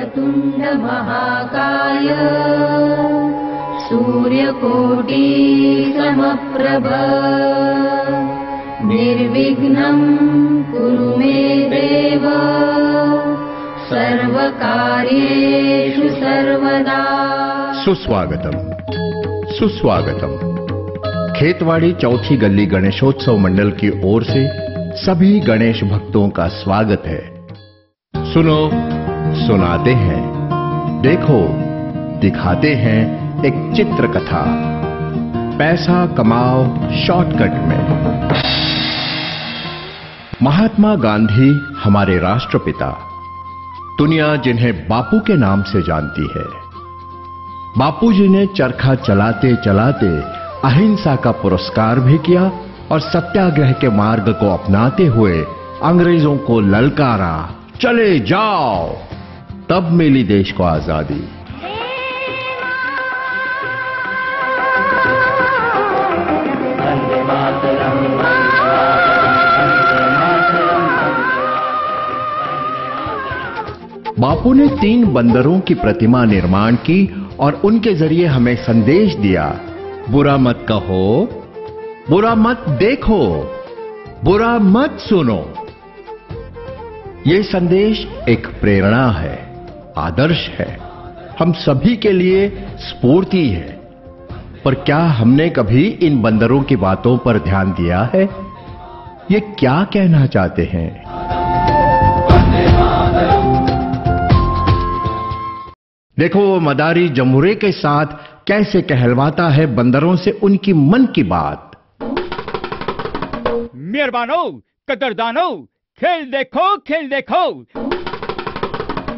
वक्रतुण्ड महाकाय सूर्यकोटि समप्रभ निर्विघ्नं कुरु मे देव सर्वकार्येषु सर्वदा। सुस्वागतम सुस्वागतम। खेतवाड़ी चौथी गली गणेशोत्सव मंडल की ओर से सभी गणेश भक्तों का स्वागत है। सुनो सुनाते हैं, देखो दिखाते हैं एक चित्र कथा। पैसा कमाओ शॉर्टकट में। महात्मा गांधी हमारे राष्ट्रपिता, दुनिया जिन्हें बापू के नाम से जानती है। बापूजी ने चरखा चलाते चलाते अहिंसा का पुरस्कार भी किया और सत्याग्रह के मार्ग को अपनाते हुए अंग्रेजों को ललकारा, चले जाओ। तब मिली देश को आजादी। बापू ने 3 बंदरों की प्रतिमा निर्माण की और उनके जरिए हमें संदेश दिया, बुरा मत कहो, बुरा मत देखो, बुरा मत सुनो। ये संदेश एक प्रेरणा है, आदर्श है, हम सभी के लिए स्फूर्ति है। पर क्या हमने कभी इन बंदरों की बातों पर ध्यान दिया है? ये क्या कहना चाहते हैं? देखो वो मदारी जमुरे के साथ कैसे कहलवाता है बंदरों से उनकी मन की बात। मेहरबानो, कदरदानो, खेल देखो, खेल देखो,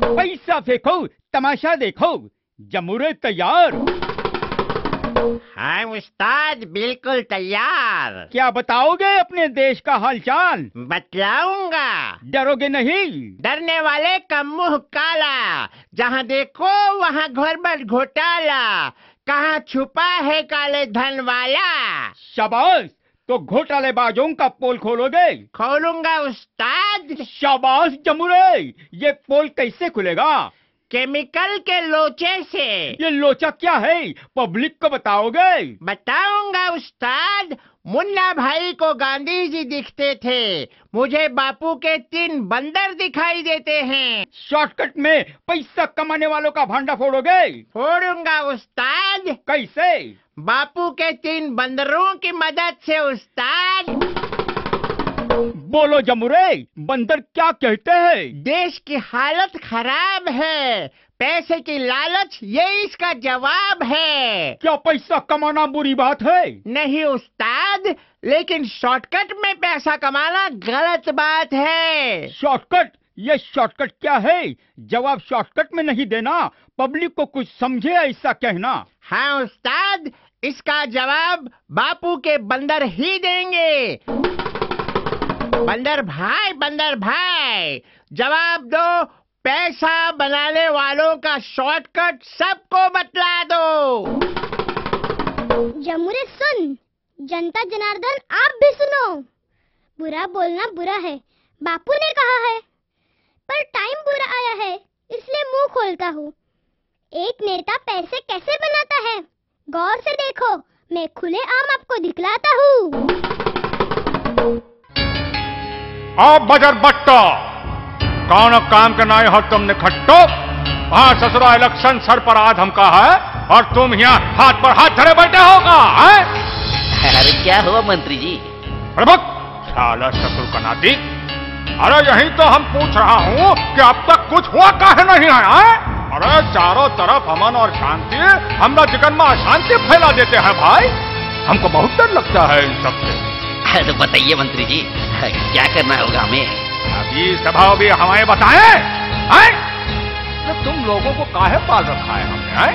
पैसा फेंको, तमाशा देखो, जमुरे तैयार। हाँ उस्ताद, बिल्कुल तैयार। क्या बताओगे अपने देश का हालचाल? बतलाऊंगा। डरोगे नहीं? डरने वाले का मुंह काला, जहाँ देखो वहाँ गड़बड़ घोटाला, कहाँ छुपा है काले धन वाला। शाबाश, तो घोटालेबाजों का पोल खोलोगे? खोलूंगा उस्ताद। शाबाश जमुरे, ये पोल कैसे खुलेगा? केमिकल के लोचे से। ये लोचा क्या है, पब्लिक को बताओगे? बताऊंगा उस्ताद। मुन्ना भाई को गांधी जी दिखते थे, मुझे बापू के 3 बंदर दिखाई देते हैं। शॉर्टकट में पैसा कमाने वालों का भांडा फोड़ोगे? फोड़ूंगा उस्ताद। कैसे? बापू के 3 बंदरों की मदद से उस्ताद। बोलो जमुरे, बंदर क्या कहते हैं? देश की हालत खराब है, पैसे की लालच ये इसका जवाब है। क्या पैसा कमाना बुरी बात है? नहीं उस्ताद, लेकिन शॉर्टकट में पैसा कमाना गलत बात है। शॉर्टकट? ये शॉर्टकट क्या है? जवाब शॉर्टकट में नहीं देना, पब्लिक को कुछ समझे ऐसा कहना। हाँ उस्ताद, इसका जवाब बापू के बंदर ही देंगे। बंदर भाई, जवाब दो। पैसा बनाने वालों का शॉर्टकट सबको बतला दो। जमुरे सुन, जनता जनार्दन आप भी सुनो। बुरा बोलना बुरा है, बापू ने कहा है, पर टाइम बुरा आया है इसलिए मुंह खोलता हूँ। एक नेता पैसे कैसे बनाता है, गौर से देखो, मैं खुले आम आपको दिखलाता हूँ। अब बजर बट्टो, कौन काम करना है और तुमने खट्टो। वहां ससुरा इलेक्शन सर पर आज हमका है और तुम यहाँ हाथ पर हाथ धरे बैठे होगा। अरे क्या हुआ मंत्री जी? अरे साला ससुर का नाती, अरे यही तो हम पूछ रहा हूँ कि अब तक कुछ हुआ काहे नहीं है? अरे चारों तरफ अमन और शांति, हमरा जिगन में अशांति फैला देते हैं भाई। हमको बहुत डर लगता है इन सबसे। तो बताइए मंत्री जी, क्या करना होगा हमें? अभी स्वभाव भी हमें बताएं। तो तुम लोगों को काहे पाल रखा है हमने?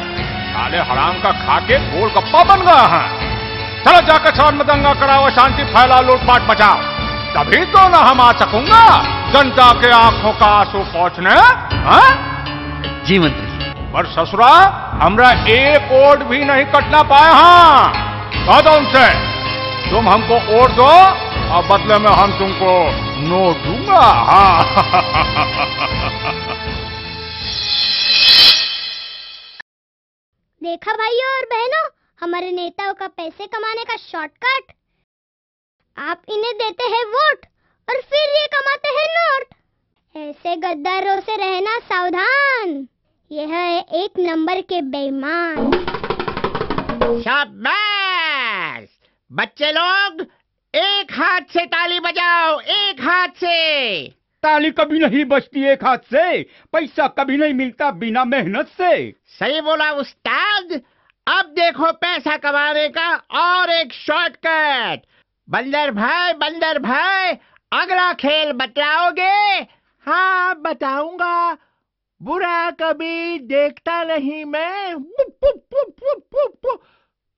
साले हराम का खा के गोल गप्पा बन गया है। चलो जाकर शहर में दंगा कराओ, शांति फैला, लूटपाट बचाओ, तभी तो ना हम आ सकूंगा जनता के आंखों का आंसू पहुंचने। जी मंत्री जी। पर ससुरा हमरा एक वोट भी नहीं कटना पाए। हाँ कह दो उनसे, तुम हमको वोट दो और बदले में हम तुमको नोट दूंगा। हाँ देखा भाइयों और बहनों, हमारे नेताओं का पैसे कमाने का शॉर्टकट। आप इन्हें देते हैं वोट और फिर ये कमाते हैं नोट। ऐसे गद्दारों से रहना सावधान, यह है एक नंबर के बेईमान। शाबाश! बच्चे लोग एक हाथ से ताली बजाओ, एक हाथ से। ताली कभी नहीं बचती एक हाथ से, पैसा कभी नहीं मिलता बिना मेहनत से। सही बोला उस्ताद। अब देखो पैसा कमाने का और एक शॉर्टकट। बंदर भाई, अगला खेल बतलाओगे? हाँ बताऊंगा, बुरा कभी देखता नहीं मैं,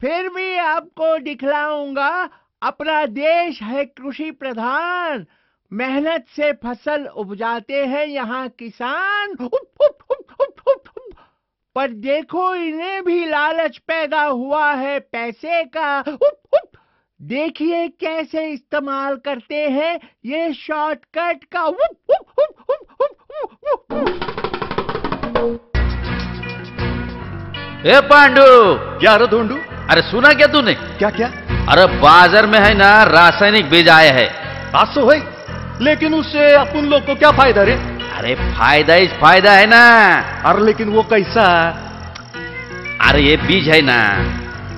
फिर भी आपको दिखलाऊंगा। अपना देश है कृषि प्रधान, मेहनत से फसल उपजाते हैं यहाँ किसान। पर देखो इन्हें भी लालच पैदा हुआ है पैसे का। देखिए कैसे इस्तेमाल करते हैं ये शॉर्टकट का। ए पांडू, क्या रे ढूंढू? अरे सुना क्या तूने? क्या क्या? अरे बाजार में है ना रासायनिक बीज आए हैं। बात तो है, लेकिन उससे अपन लोग को क्या फायदा रे? अरे फायदा ही फायदा है ना। अरे लेकिन वो कैसा? अरे ये बीज है ना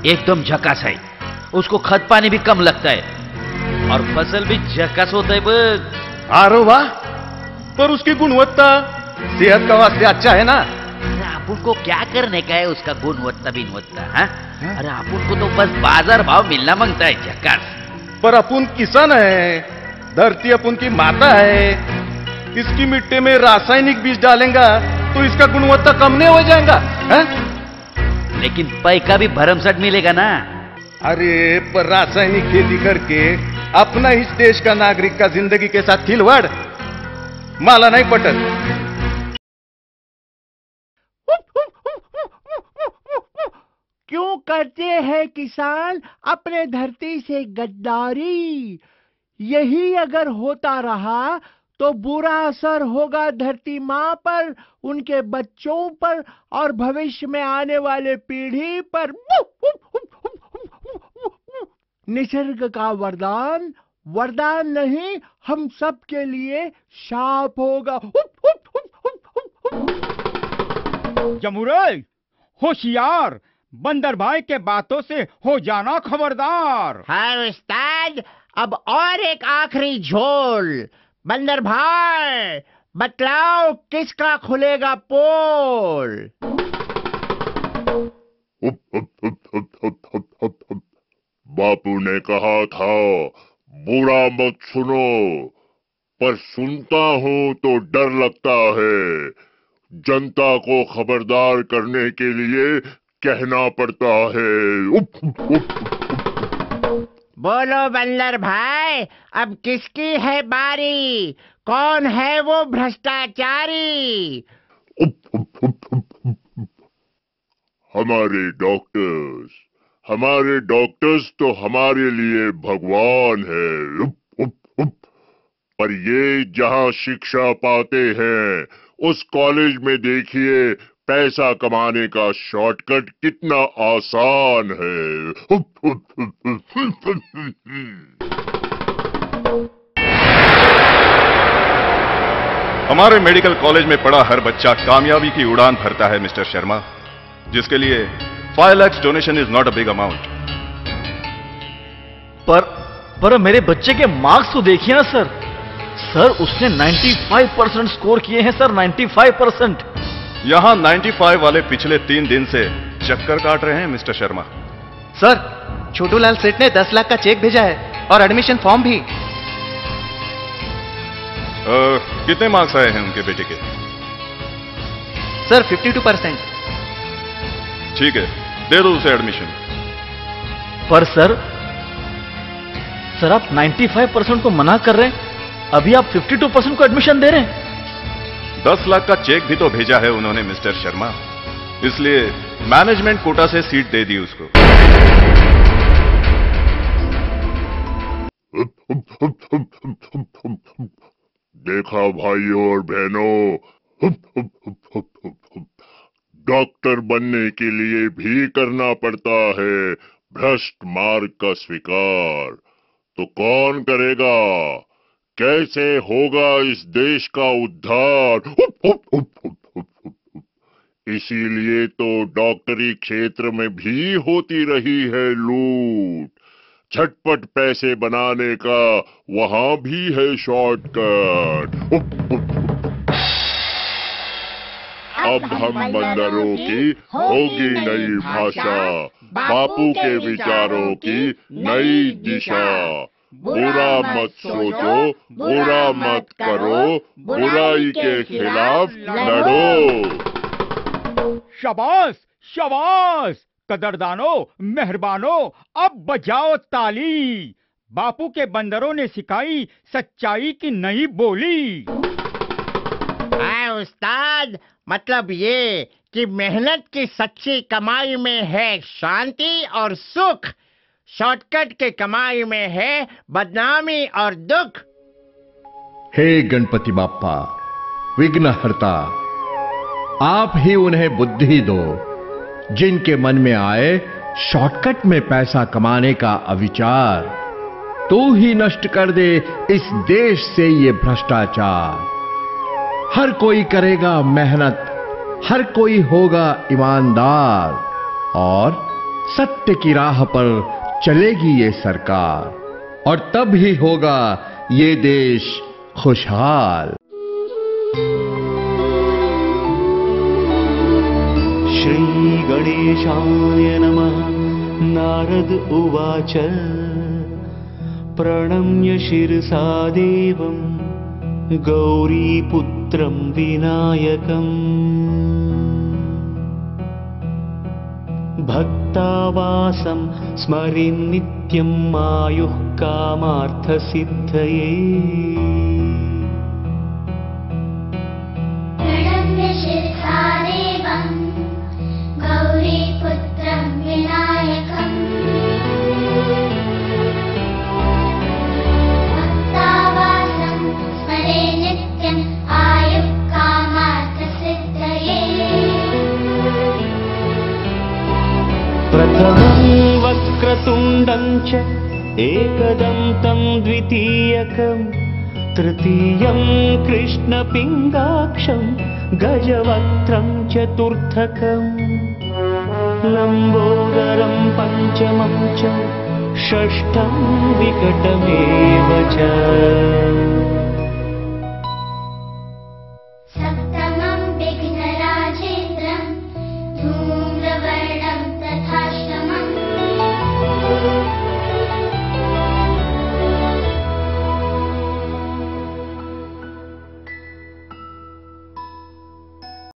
एकदम झकास है, उसको खत पानी भी कम लगता है और फसल भी झकास होता है बस। अरे वाह, पर उसकी गुणवत्ता सेहत का वास्ते अच्छा है ना? अरे अपन को क्या करने का है उसका गुणवत्ता बिनवत्ता? हाँ? अरे अपन को तो बस बाजार भाव मिलना मांगता है झकास। पर अपन किसान है, धरती अपन की माता है, इसकी मिट्टी में रासायनिक बीज डालेंगा तो इसका गुणवत्ता कम नहीं हो जाएगा? है? लेकिन पैसा भी भरमसाठ मिलेगा ना। अरे पर रासायनिक खेती करके अपना इस देश का नागरिक का जिंदगी के साथ खिलवाड़ माला नहीं पटत। क्यों करते हैं किसान अपने धरती से गद्दारी? यही अगर होता रहा तो बुरा असर होगा धरती माँ पर, उनके बच्चों पर और भविष्य में आने वाले पीढ़ी पर। निसर्ग का वरदान, वरदान नहीं हम सब के लिए शाप होगा। जमुरे होशियार, बंदर भाई के बातों से हो जाना खबरदार। हाँ उस्ताद, अब और एक आखिरी झोल। बंदर भाई बतलाओ किसका खुलेगा पोल? बापू ने कहा था बुरा मत सुनो, पर सुनता हूँ तो डर लगता है। जनता को खबरदार करने के लिए कहना पड़ता है। बोलो बंदर भाई, अब किसकी है बारी? कौन है वो भ्रष्टाचारी? हमारे डॉक्टर्स तो हमारे लिए भगवान है। पर ये जहाँ शिक्षा पाते हैं उस कॉलेज में देखिए पैसा कमाने का शॉर्टकट कितना आसान है। हमारे मेडिकल कॉलेज में पढ़ा हर बच्चा कामयाबी की उड़ान भरता है मिस्टर शर्मा, जिसके लिए 5 lakh donation is not a big amount. पर मेरे बच्चे के मार्क्स तो देखिए ना सर। सर उसने 95% स्कोर किए हैं सर, 95%। यहां 95 वाले पिछले 3 दिन से चक्कर काट रहे हैं मिस्टर शर्मा। सर छोटू लाल सेठ ने 10 लाख का चेक भेजा है और एडमिशन फॉर्म भी। कितने मार्क्स आए हैं उनके बेटे के? सर 52%। ठीक है, दे दो उसे एडमिशन। पर सर आप 95% को मना कर रहे हैं, अभी आप 52% को एडमिशन दे रहे हैं। 10 लाख का चेक भी तो भेजा है उन्होंने मिस्टर शर्मा, इसलिए मैनेजमेंट कोटा से सीट दे दी उसको। देखा भाइयों और बहनों, डॉक्टर बनने के लिए भी करना पड़ता है भ्रष्ट मार्ग का स्वीकार। तो कौन करेगा? कैसे होगा इस देश का उद्धार? इसीलिए तो डॉक्टरी क्षेत्र में भी होती रही है लूट। झटपट पैसे बनाने का वहां भी है शॉर्टकट। अब हम बंदरों की होगी नई भाषा, बापू के विचारों की नई दिशा। बुरा मत सोचो, बुरा मत करो, बुराई के खिलाफ लड़ो। शाबाश शाबाश कदरदानो, मेहरबानो, अब बजाओ ताली। बापू के बंदरों ने सिखाई सच्चाई की नई बोली। उस्ताद, मतलब ये कि मेहनत की सच्ची कमाई में है शांति और सुख, शॉर्टकट के कमाई में है बदनामी और दुख। हे गणपति बाप्पा, विघ्नहर्ता, आप ही उन्हें बुद्धि दो जिनके मन में आए शॉर्टकट में पैसा कमाने का अविचार। तू ही नष्ट कर दे इस देश से ये भ्रष्टाचार। हर कोई करेगा मेहनत, हर कोई होगा ईमानदार, और सत्य की राह पर चलेगी ये सरकार, और तब ही होगा ये देश खुशहाल। श्री गणेशाय नमः। नारद उवाच प्रणम्य शिरसा देवं गौरीपुत्रं विनायकम् भक्तावासं स्मरेन् नित्यं आयुः कामार्थसिद्धये। प्रथमं वक्रतुण्डं च एकदन्तं द्वितीयकं तृतीयं कृष्णपिङ्गाक्षं गजवक्त्रं चतुर्थकं लम्बोदरं पञ्चमं च षष्ठं विकटमेव च।